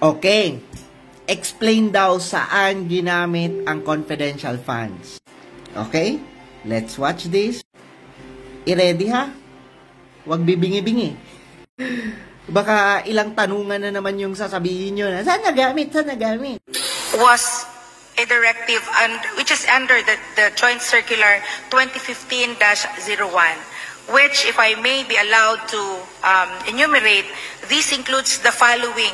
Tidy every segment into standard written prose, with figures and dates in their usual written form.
Okay. Explain daw saan ginamit ang confidential funds. Okay? Let's watch this. I-ready ha? Huwag bibingi-bingi. Baka ilang tanungan na naman yung sasabihin nyo na, saan nagamit? Saan nagamit? Was a directive which is under the Joint Circular 2015-01, which, if I may be allowed to enumerate, this includes the following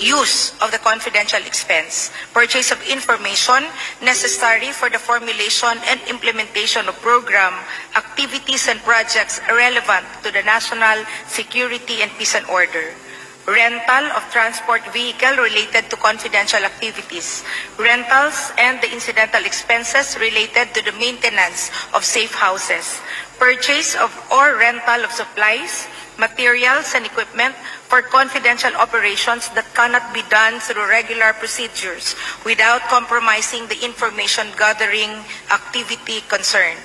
use of the confidential expense: purchase of information necessary for the formulation and implementation of program, activities and projects relevant to the national security and peace and order; rental of transport vehicle related to confidential activities; rentals and the incidental expenses related to the maintenance of safe houses; purchase of or rental of supplies, materials and equipment for confidential operations that cannot be done through regular procedures without compromising the information gathering activity concerned;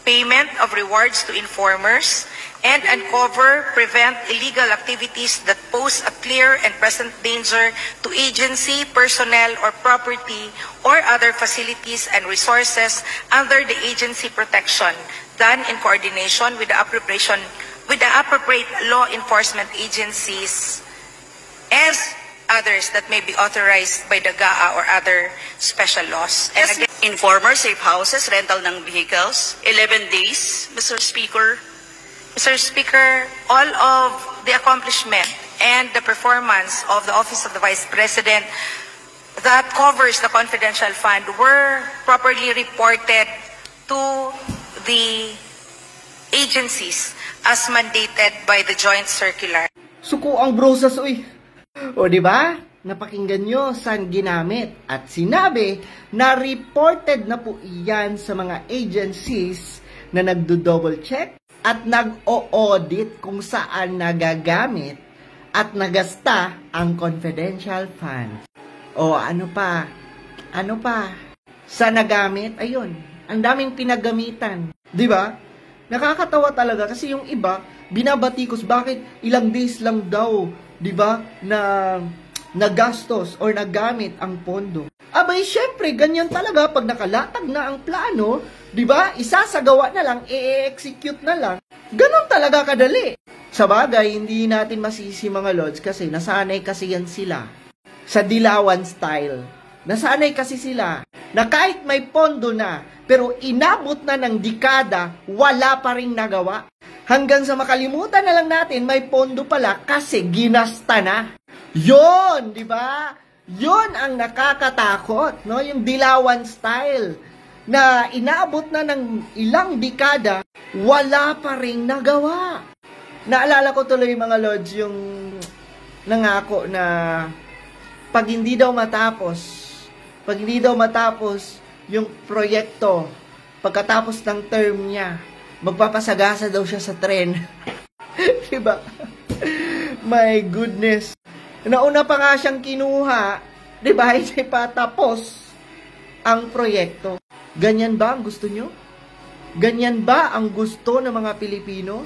payment of rewards to informers; and uncover, prevent illegal activities that pose a clear and present danger to agency, personnel, or property, or other facilities and resources under the agency protection, done in coordination with the appropriate law enforcement agencies as others that may be authorized by the GAA or other special laws. And again, informer, safe houses, rental ng vehicles, 11 days, Mr. Speaker. Mr. Speaker, all of the accomplishment and the performance of the Office of the Vice President that covers the confidential fund were properly reported to the agencies as mandated by the Joint Circular. Suko ang brosas, uy. O, di ba? Napakinggan nyo saan ginamit. At sinabi na reported na po iyan sa mga agencies na nagdo-double check at nag-o-audit kung saan nagagamit at nagasta ang confidential funds. O, ano pa? Ano pa? Sa nagamit? Ayun. Ang daming pinagamitan. Di ba? Nakakatawa talaga kasi yung iba, binabatikos bakit ilang days lang daw, di ba, na nagastos or nagamit ang pondo. Abay, syempre, ganyan talaga pag nakalatag na ang plano, di ba, isasagawa na lang, i-execute na lang. Ganon talaga kadali. Sa bagay, hindi natin masisi mga lords kasi nasanay kasi yan sila. Sa dilawan style. Nasanay kasi sila na kahit may pondo na, pero inabot na ng dekada, wala pa ring nagawa. Hanggang sa makalimutan na lang natin, may pondo pala kasi ginasta na. Yon, di ba? Yon ang nakakatakot, no? Yung dilawan style na inaabot na ng ilang dekada, wala pa ring nagawa. Naalala ko tuloy mga lords yung nangako na pag hindi daw matapos yung proyekto, pagkatapos ng term niya, magpapasagasa daw siya sa tren. Diba? My goodness. Nauna pa nga siyang kinuha, diba? Hindi pa tapos ang proyekto. Ganyan ba ang gusto nyo? Ganyan ba ang gusto ng mga Pilipino?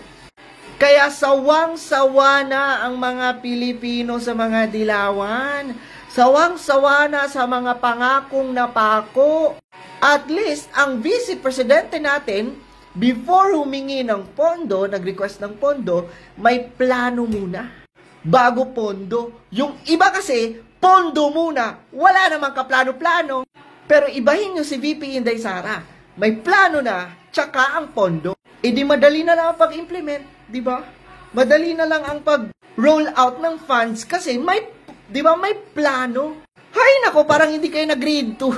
Kaya sawang-sawa na ang mga Pilipino sa mga dilawan. Sawang-sawa na sa mga pangakong napako. At least, ang Vice Presidente natin, before humingi ng pondo, nag-request ng pondo, may plano muna. Bago pondo. Yung iba kasi, pondo muna. Wala namang kaplano-plano. Pero ibahin nyo si VP Inday Sara. May plano na, tsaka ang pondo. E di madali na lang ang pag-implement, di ba? Madali na lang ang pag-roll out ng funds kasi may, di ba, may plano. Hay nako, parang hindi kayo nag-read to.